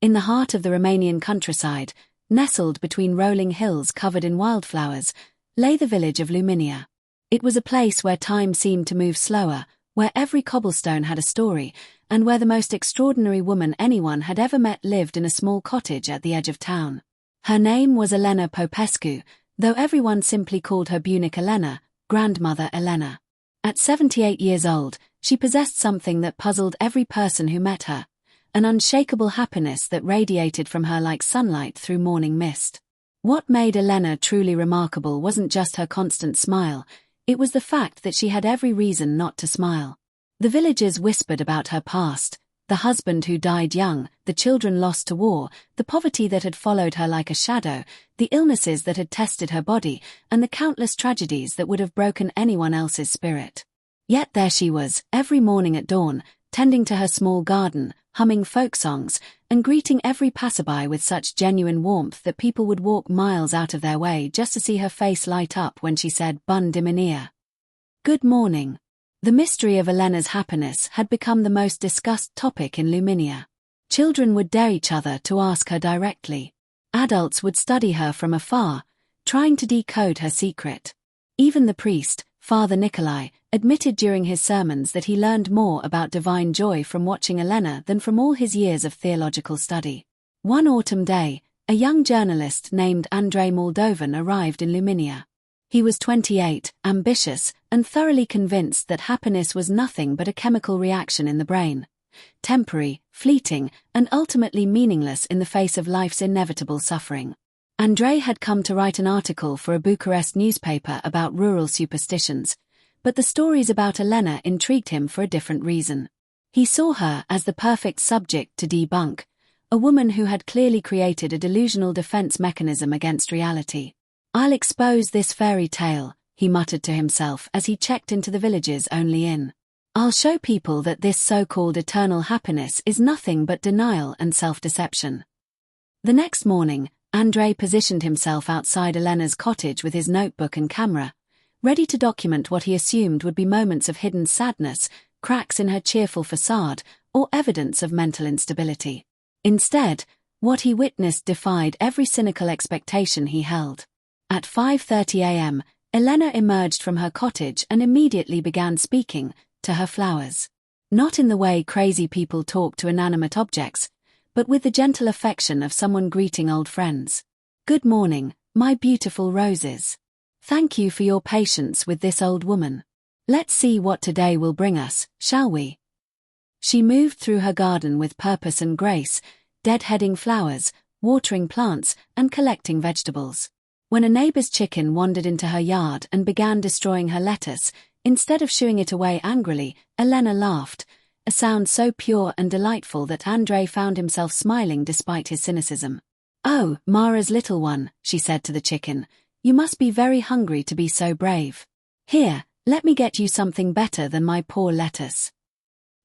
In the heart of the Romanian countryside, nestled between rolling hills covered in wildflowers, lay the village of Lumina. It was a place where time seemed to move slower, where every cobblestone had a story, and where the most extraordinary woman anyone had ever met lived in a small cottage at the edge of town. Her name was Elena Popescu, though everyone simply called her Bunic Elena, grandmother Elena. At 78 years old, she possessed something that puzzled every person who met her, an unshakable happiness that radiated from her like sunlight through morning mist. What made Elena truly remarkable wasn't just her constant smile, it was the fact that she had every reason not to smile. The villagers whispered about her past, the husband who died young, the children lost to war, the poverty that had followed her like a shadow, the illnesses that had tested her body, and the countless tragedies that would have broken anyone else's spirit. Yet there she was, every morning at dawn, tending to her small garden, humming folk songs, and greeting every passerby with such genuine warmth that people would walk miles out of their way just to see her face light up when she said "Bun dimineața." Good morning. The mystery of Elena's happiness had become the most discussed topic in Lumina. Children would dare each other to ask her directly. Adults would study her from afar, trying to decode her secret. Even the priest, Father Nicolae, admitted during his sermons that he learned more about divine joy from watching Elena than from all his years of theological study. One autumn day, a young journalist named Andrei Moldovan arrived in Lumina. He was 28, ambitious, and thoroughly convinced that happiness was nothing but a chemical reaction in the brain. Temporary, fleeting, and ultimately meaningless in the face of life's inevitable suffering. Andrei had come to write an article for a Bucharest newspaper about rural superstitions, but the stories about Elena intrigued him for a different reason. He saw her as the perfect subject to debunk, a woman who had clearly created a delusional defense mechanism against reality. "I'll expose this fairy tale," he muttered to himself as he checked into the village's only inn. "I'll show people that this so-called eternal happiness is nothing but denial and self-deception." The next morning, Andrei positioned himself outside Elena's cottage with his notebook and camera, ready to document what he assumed would be moments of hidden sadness, cracks in her cheerful facade, or evidence of mental instability. Instead, what he witnessed defied every cynical expectation he held. At 5:30 a.m., Elena emerged from her cottage and immediately began speaking to her flowers. Not in the way crazy people talk to inanimate objects, but with the gentle affection of someone greeting old friends. "Good morning, my beautiful roses. Thank you for your patience with this old woman. Let's see what today will bring us, shall we?" She moved through her garden with purpose and grace, deadheading flowers, watering plants, and collecting vegetables. When a neighbor's chicken wandered into her yard and began destroying her lettuce, instead of shooing it away angrily, Elena laughed, a sound so pure and delightful that Andrei found himself smiling despite his cynicism. "Oh, Mara's little one," she said to the chicken, "you must be very hungry to be so brave. Here, let me get you something better than my poor lettuce."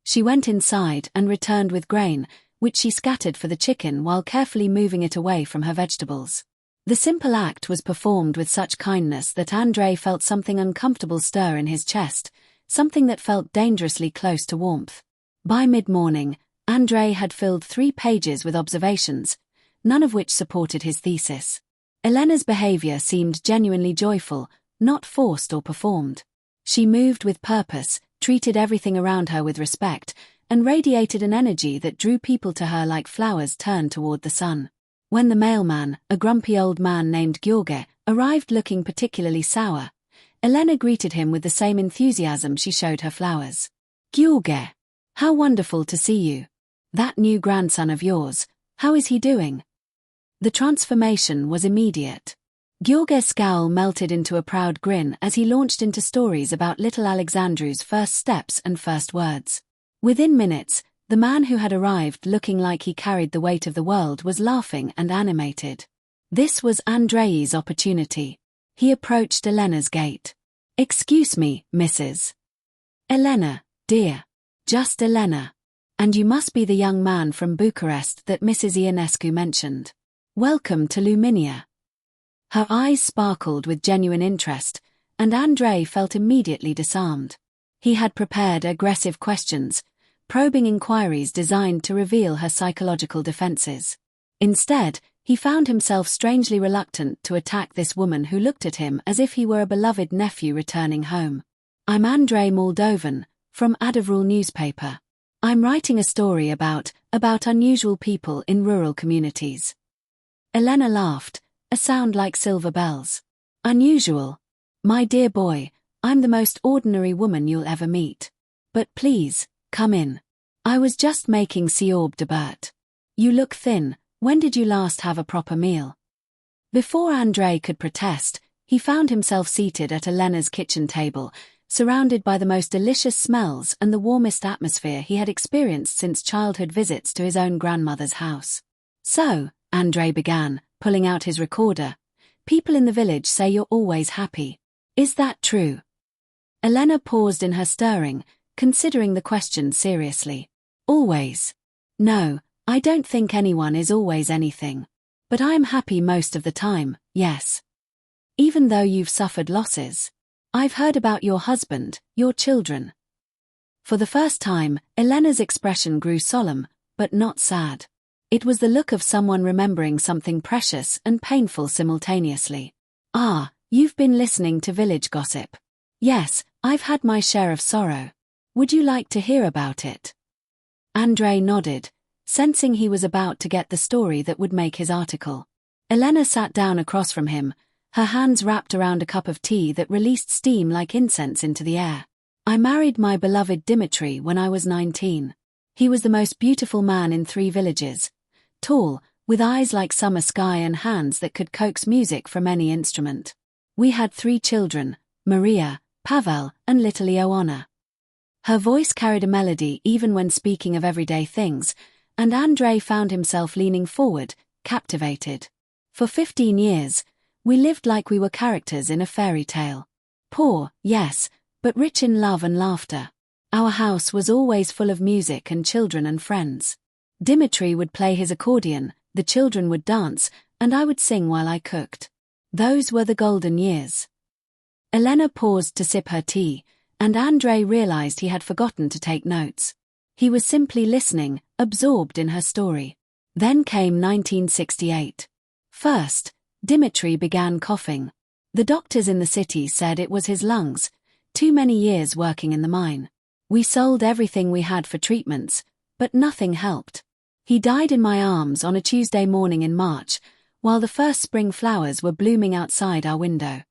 She went inside and returned with grain, which she scattered for the chicken while carefully moving it away from her vegetables. The simple act was performed with such kindness that Andrei felt something uncomfortable stir in his chest, something that felt dangerously close to warmth. By mid-morning, Andrei had filled 3 pages with observations, none of which supported his thesis. Elena's behavior seemed genuinely joyful, not forced or performed. She moved with purpose, treated everything around her with respect, and radiated an energy that drew people to her like flowers turned toward the sun. When the mailman, a grumpy old man named Gheorghe, arrived looking particularly sour, Elena greeted him with the same enthusiasm she showed her flowers. "Gheorghe, how wonderful to see you. That new grandson of yours, how is he doing?" The transformation was immediate. Gheorghe's scowl melted into a proud grin as he launched into stories about little Alexandru's first steps and first words. Within minutes, the man who had arrived looking like he carried the weight of the world was laughing and animated. This was Andrei's opportunity. He approached Elena's gate. "Excuse me, Mrs. Elena, dear. Just Elena. And you must be the young man from Bucharest that Mrs. Ionescu mentioned. Welcome to Lumina." Her eyes sparkled with genuine interest, and Andrei felt immediately disarmed. He had prepared aggressive questions, probing inquiries designed to reveal her psychological defenses. Instead, he found himself strangely reluctant to attack this woman who looked at him as if he were a beloved nephew returning home. I'm Andrei Moldovan, from Adevărul newspaper. I'm writing a story about unusual people in rural communities. Elena laughed, a sound like silver bells. Unusual? My dear boy, I'm the most ordinary woman you'll ever meet. But please, come in. I was just making Siorb de Bert. You look thin, when did you last have a proper meal? Before Andrei could protest, he found himself seated at Elena's kitchen table, surrounded by the most delicious smells and the warmest atmosphere he had experienced since childhood visits to his own grandmother's house. So, Andrei began, pulling out his recorder, people in the village say you're always happy. Is that true? Elena paused in her stirring, considering the question seriously. Always. No, I don't think anyone is always anything. But I'm happy most of the time, yes. Even though you've suffered losses. I've heard about your husband, your children. For the first time, Elena's expression grew solemn, but not sad. It was the look of someone remembering something precious and painful simultaneously. Ah, you've been listening to village gossip. Yes, I've had my share of sorrow. Would you like to hear about it? Andrei nodded, sensing he was about to get the story that would make his article. Elena sat down across from him, her hands wrapped around a cup of tea that released steam like incense into the air. I married my beloved Dimitri when I was 19. He was the most beautiful man in 3 villages. Tall, with eyes like summer sky and hands that could coax music from any instrument. We had 3 children, Maria, Pavel, and little Ioana. Her voice carried a melody even when speaking of everyday things, and Andrei found himself leaning forward, captivated. For 15 years, we lived like we were characters in a fairy tale. Poor, yes, but rich in love and laughter. Our house was always full of music and children and friends. Dimitri would play his accordion, the children would dance, and I would sing while I cooked. Those were the golden years. Elena paused to sip her tea, and Andrei realized he had forgotten to take notes. He was simply listening, absorbed in her story. Then came 1968. First, Dimitri began coughing. The doctors in the city said it was his lungs, too many years working in the mine. We sold everything we had for treatments, but nothing helped. He died in my arms on a Tuesday morning in March, while the first spring flowers were blooming outside our window.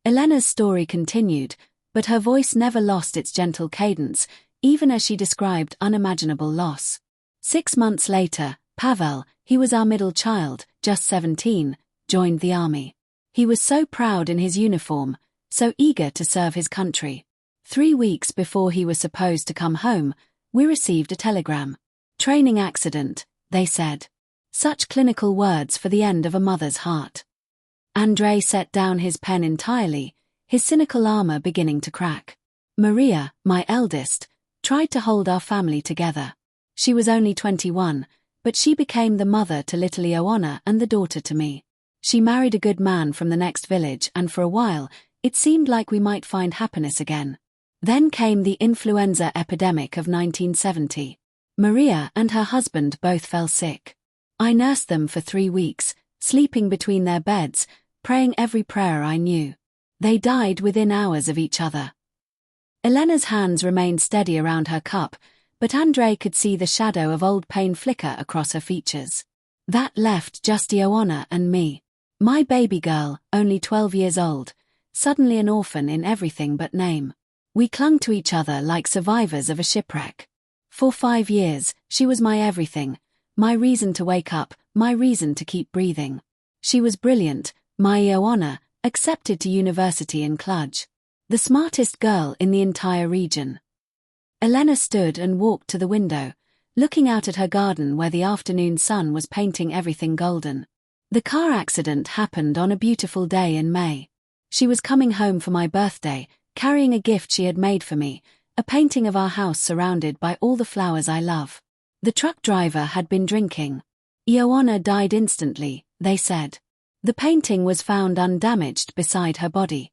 Elena's story continued, but her voice never lost its gentle cadence, even as she described unimaginable loss. 6 months later, Pavel, he was our middle child, just 17, joined the army. He was so proud in his uniform, so eager to serve his country. 3 weeks before he was supposed to come home, we received a telegram. Training accident, they said. Such clinical words for the end of a mother's heart. Andrei set down his pen entirely, his cynical armor beginning to crack. Maria, my eldest, tried to hold our family together. She was only 21, but she became the mother to little Ioana and the daughter to me. She married a good man from the next village, and for a while, it seemed like we might find happiness again. Then came the influenza epidemic of 1970. Maria and her husband both fell sick. I nursed them for 3 weeks, sleeping between their beds, praying every prayer I knew. They died within hours of each other. Elena's hands remained steady around her cup, but Andrei could see the shadow of old pain flicker across her features. That left just Ioana and me. My baby girl, only 12 years old, suddenly an orphan in everything but name. We clung to each other like survivors of a shipwreck. For 5 years, she was my everything, my reason to wake up, my reason to keep breathing. She was brilliant, my Ioana, accepted to university in Cluj. The smartest girl in the entire region. Elena stood and walked to the window, looking out at her garden where the afternoon sun was painting everything golden. The car accident happened on a beautiful day in May. She was coming home for my birthday, carrying a gift she had made for me, a painting of our house surrounded by all the flowers I love. The truck driver had been drinking. Ioana died instantly, they said. The painting was found undamaged beside her body.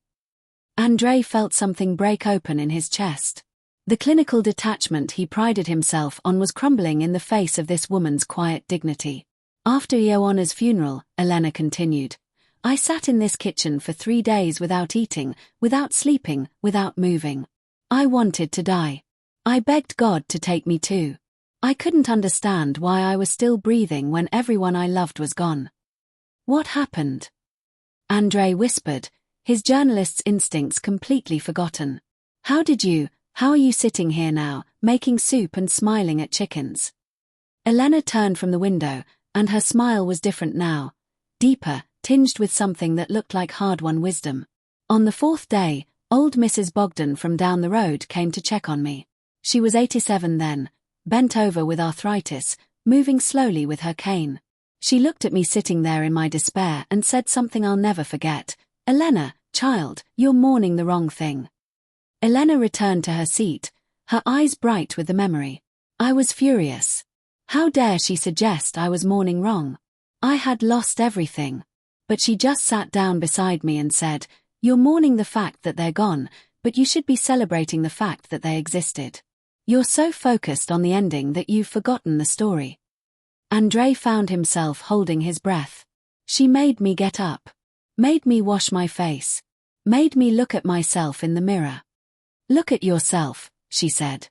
Andrei felt something break open in his chest. The clinical detachment he prided himself on was crumbling in the face of this woman's quiet dignity. After Ioana's funeral, Elena continued, I sat in this kitchen for 3 days without eating, without sleeping, without moving. I wanted to die. I begged God to take me too. I couldn't understand why I was still breathing when everyone I loved was gone. What happened? Andrei whispered, his journalist's instincts completely forgotten. How are you sitting here now, making soup and smiling at chickens? Elena turned from the window, and her smile was different now, deeper, tinged with something that looked like hard-won wisdom. On the 4th day, old Mrs. Bogdan from down the road came to check on me. She was 87 then, bent over with arthritis, moving slowly with her cane. She looked at me sitting there in my despair and said something I'll never forget. Elena, child, you're mourning the wrong thing. Elena returned to her seat, her eyes bright with the memory. I was furious. How dare she suggest I was mourning wrong? I had lost everything. But she just sat down beside me and said, You're mourning the fact that they're gone, but you should be celebrating the fact that they existed. You're so focused on the ending that you've forgotten the story. Andrei found himself holding his breath. She made me get up. Made me wash my face. Made me look at myself in the mirror. Look at yourself, she said.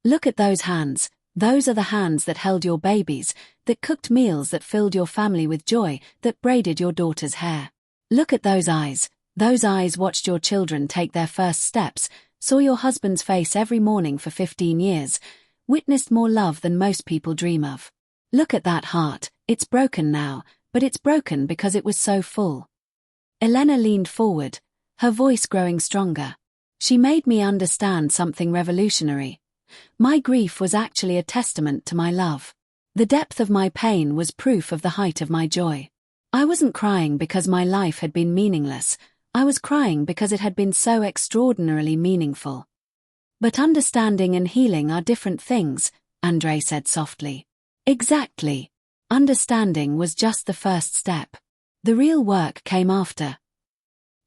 Look at those hands. Those are the hands that held your babies, that cooked meals that filled your family with joy, that braided your daughter's hair. Look at those eyes. Those eyes watched your children take their first steps, saw your husband's face every morning for 15 years, witnessed more love than most people dream of. Look at that heart. It's broken now, but it's broken because it was so full. Elena leaned forward, her voice growing stronger. She made me understand something revolutionary. My grief was actually a testament to my love. The depth of my pain was proof of the height of my joy. I wasn't crying because my life had been meaningless. I was crying because it had been so extraordinarily meaningful. But understanding and healing are different things, Andrei said softly. Exactly. Understanding was just the first step. The real work came after.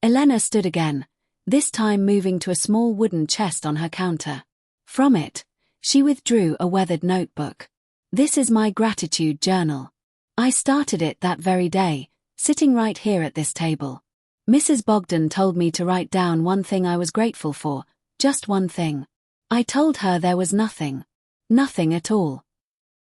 Elena stood again, this time moving to a small wooden chest on her counter. From it, she withdrew a weathered notebook. This is my gratitude journal. I started it that very day, sitting right here at this table. Mrs. Bogdan told me to write down one thing I was grateful for, just one thing. I told her there was nothing. Nothing at all.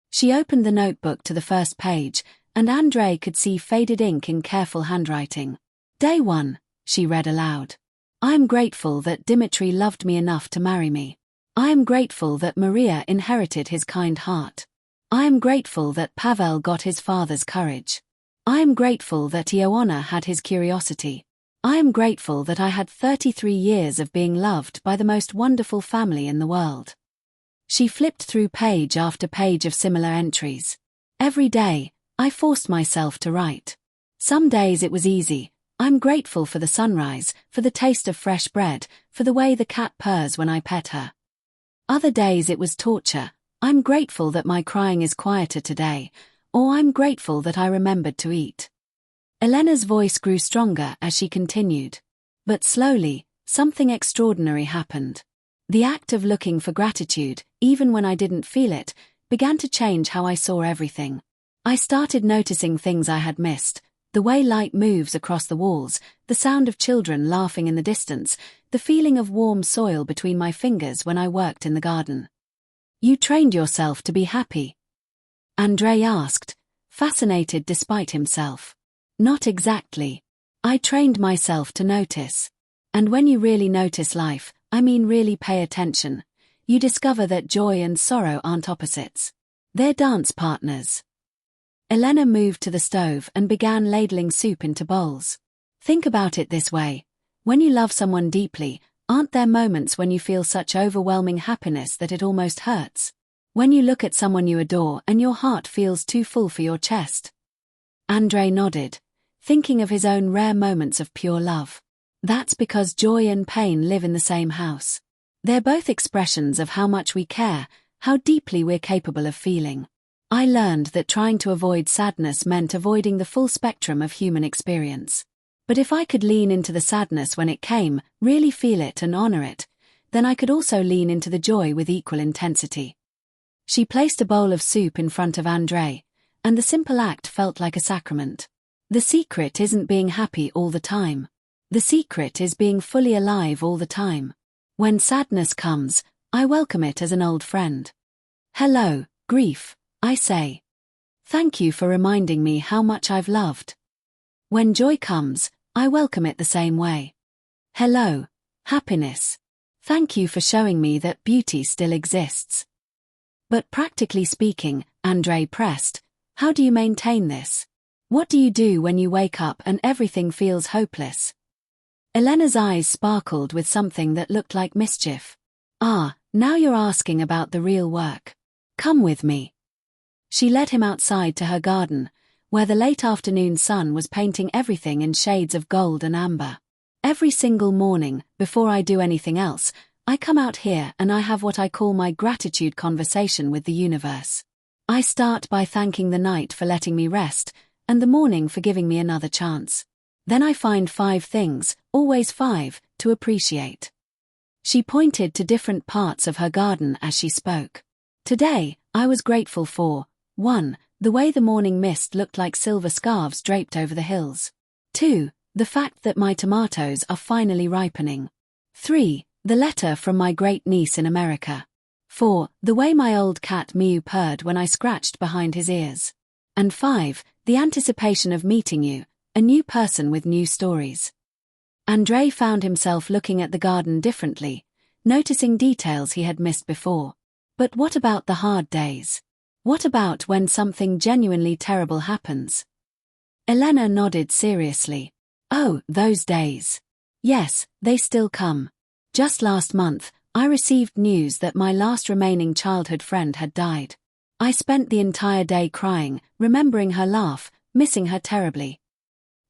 She opened the notebook to the first page, and Andrei could see faded ink in careful handwriting. Day 1, she read aloud. I am grateful that Dimitri loved me enough to marry me. I am grateful that Maria inherited his kind heart. I am grateful that Pavel got his father's courage. I am grateful that Ioana had his curiosity. I am grateful that I had 33 years of being loved by the most wonderful family in the world. She flipped through page after page of similar entries. Every day, I forced myself to write. Some days it was easy. I'm grateful for the sunrise, for the taste of fresh bread, for the way the cat purrs when I pet her. Other days it was torture. I'm grateful that my crying is quieter today, or I'm grateful that I remembered to eat. Elena's voice grew stronger as she continued. But slowly, something extraordinary happened. The act of looking for gratitude, even when I didn't feel it, began to change how I saw everything. I started noticing things I had missed, the way light moves across the walls, the sound of children laughing in the distance, the feeling of warm soil between my fingers when I worked in the garden. You trained yourself to be happy? Andrei asked, fascinated despite himself. Not exactly. I trained myself to notice. And when you really notice life, I mean really pay attention, you discover that joy and sorrow aren't opposites. They're dance partners. Elena moved to the stove and began ladling soup into bowls. Think about it this way. When you love someone deeply, aren't there moments when you feel such overwhelming happiness that it almost hurts? When you look at someone you adore and your heart feels too full for your chest? Andrei nodded, thinking of his own rare moments of pure love. That's because joy and pain live in the same house. They're both expressions of how much we care, how deeply we're capable of feeling. I learned that trying to avoid sadness meant avoiding the full spectrum of human experience. But if I could lean into the sadness when it came, really feel it and honor it, then I could also lean into the joy with equal intensity. She placed a bowl of soup in front of Andrei, and the simple act felt like a sacrament. The secret isn't being happy all the time. The secret is being fully alive all the time. When sadness comes, I welcome it as an old friend. Hello, grief, I say. Thank you for reminding me how much I've loved. When joy comes, I welcome it the same way. Hello, happiness. Thank you for showing me that beauty still exists. But practically speaking, Andrei pressed, how do you maintain this? What do you do when you wake up and everything feels hopeless? Elena's eyes sparkled with something that looked like mischief. Ah, now you're asking about the real work. Come with me. She led him outside to her garden, where the late afternoon sun was painting everything in shades of gold and amber. Every single morning, before I do anything else, I come out here and I have what I call my gratitude conversation with the universe. I start by thanking the night for letting me rest, and the morning for giving me another chance. Then I find 5 things, always 5, to appreciate. She pointed to different parts of her garden as she spoke. Today, I was grateful for 1. The way the morning mist looked like silver scarves draped over the hills. 2. The fact that my tomatoes are finally ripening. 3. The letter from my great niece in America. 4. The way my old cat Miu purred when I scratched behind his ears. And 5. The anticipation of meeting you, a new person with new stories. Andrei found himself looking at the garden differently, noticing details he had missed before. But what about the hard days? What about when something genuinely terrible happens? Elena nodded seriously. Oh, those days. Yes, they still come. Just last month, I received news that my last remaining childhood friend had died. I spent the entire day crying, remembering her laugh, missing her terribly.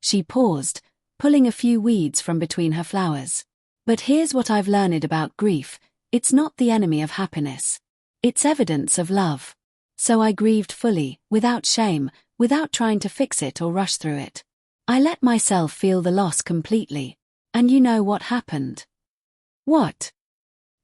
She paused, pulling a few weeds from between her flowers. But here's what I've learned about grief: it's not the enemy of happiness. It's evidence of love. So I grieved fully, without shame, without trying to fix it or rush through it. I let myself feel the loss completely. And you know what happened? What?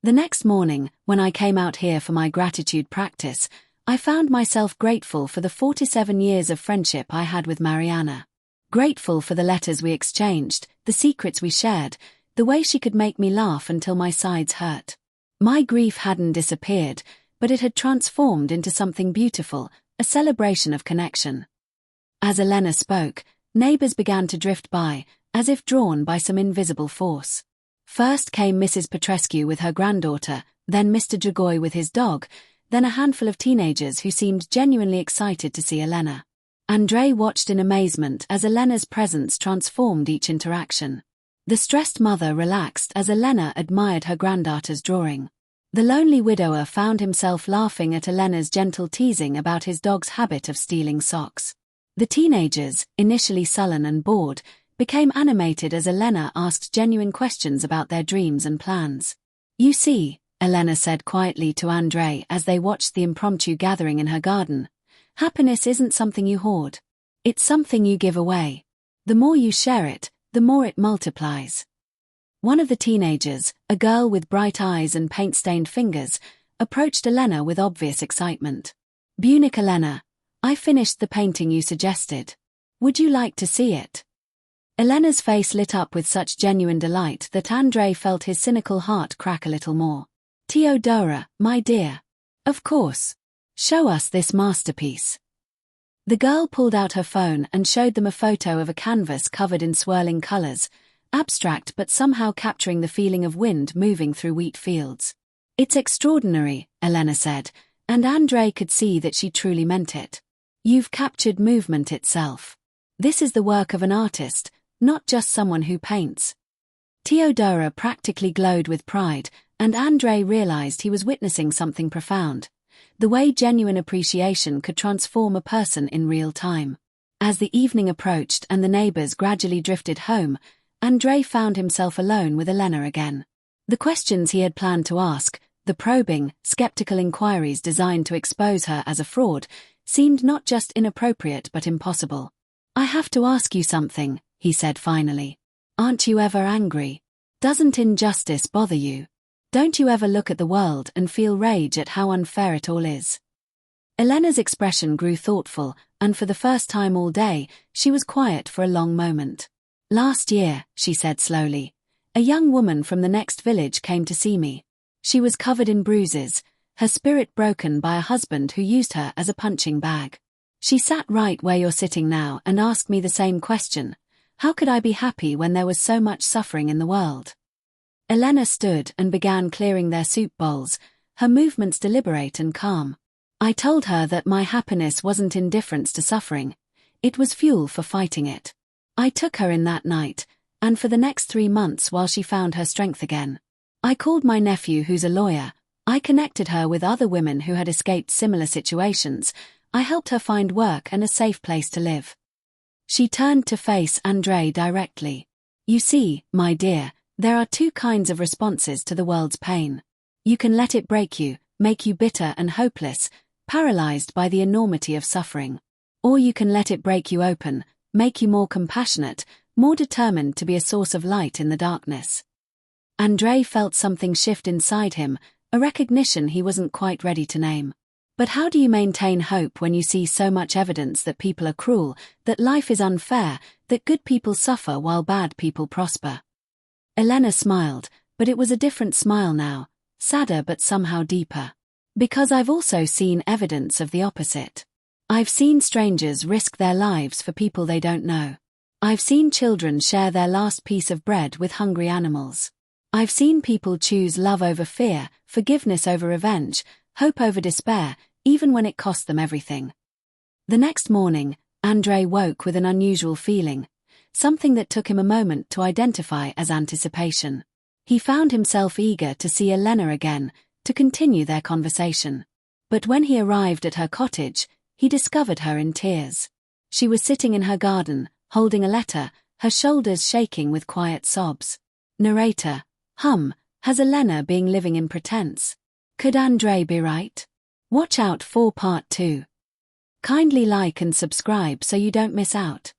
The next morning, when I came out here for my gratitude practice, I found myself grateful for the 47 years of friendship I had with Mariana. Grateful for the letters we exchanged, the secrets we shared, the way she could make me laugh until my sides hurt. My grief hadn't disappeared, but it had transformed into something beautiful, a celebration of connection. As Elena spoke, neighbors began to drift by, as if drawn by some invisible force. First came Mrs. Petrescu with her granddaughter, then Mr. Jagoy with his dog, then a handful of teenagers who seemed genuinely excited to see Elena. Andrei watched in amazement as Elena's presence transformed each interaction. The stressed mother relaxed as Elena admired her granddaughter's drawing. The lonely widower found himself laughing at Elena's gentle teasing about his dog's habit of stealing socks. The teenagers, initially sullen and bored, became animated as Elena asked genuine questions about their dreams and plans. You see, Elena said quietly to Andrei as they watched the impromptu gathering in her garden, happiness isn't something you hoard. It's something you give away. The more you share it, the more it multiplies. One of the teenagers, a girl with bright eyes and paint-stained fingers, approached Elena with obvious excitement. Bunic Elena, I finished the painting you suggested. Would you like to see it? Elena's face lit up with such genuine delight that Andrei felt his cynical heart crack a little more. Teodora, my dear. Of course. Show us this masterpiece. The girl pulled out her phone and showed them a photo of a canvas covered in swirling colors, abstract but somehow capturing the feeling of wind moving through wheat fields. It's extraordinary, Elena said, and Andrei could see that she truly meant it. You've captured movement itself. This is the work of an artist, not just someone who paints. Teodora practically glowed with pride, and Andrei realized he was witnessing something profound. The way genuine appreciation could transform a person in real time. As the evening approached and the neighbors gradually drifted home, Andrei found himself alone with Elena again. The questions he had planned to ask, the probing, skeptical inquiries designed to expose her as a fraud, seemed not just inappropriate but impossible. I have to ask you something, he said finally. Aren't you ever angry? Doesn't injustice bother you? Don't you ever look at the world and feel rage at how unfair it all is? Elena's expression grew thoughtful, and for the first time all day, she was quiet for a long moment. Last year, she said slowly, a young woman from the next village came to see me. She was covered in bruises, her spirit broken by a husband who used her as a punching bag. She sat right where you're sitting now and asked me the same question. How could I be happy when there was so much suffering in the world? Elena stood and began clearing their soup bowls, her movements deliberate and calm. I told her that my happiness wasn't indifference to suffering. It was fuel for fighting it. I took her in that night, and for the next 3 months while she found her strength again. I called my nephew who's a lawyer. I connected her with other women who had escaped similar situations. I helped her find work and a safe place to live. She turned to face Andrei directly. You see, my dear, there are 2 kinds of responses to the world's pain. You can let it break you, make you bitter and hopeless, paralyzed by the enormity of suffering. Or you can let it break you open, make you more compassionate, more determined to be a source of light in the darkness. Andrei felt something shift inside him, a recognition he wasn't quite ready to name. But how do you maintain hope when you see so much evidence that people are cruel, that life is unfair, that good people suffer while bad people prosper? Elena smiled, but it was a different smile now, sadder but somehow deeper. Because I've also seen evidence of the opposite. I've seen strangers risk their lives for people they don't know. I've seen children share their last piece of bread with hungry animals. I've seen people choose love over fear, forgiveness over revenge, hope over despair, even when it cost them everything. The next morning, Andrei woke with an unusual feeling, something that took him a moment to identify as anticipation. He found himself eager to see Elena again, to continue their conversation. But when he arrived at her cottage, he discovered her in tears. She was sitting in her garden, holding a letter, her shoulders shaking with quiet sobs. Narrator: has Elena been living in pretense? Could Andrei be right? Watch out for part 2. Kindly like and subscribe so you don't miss out.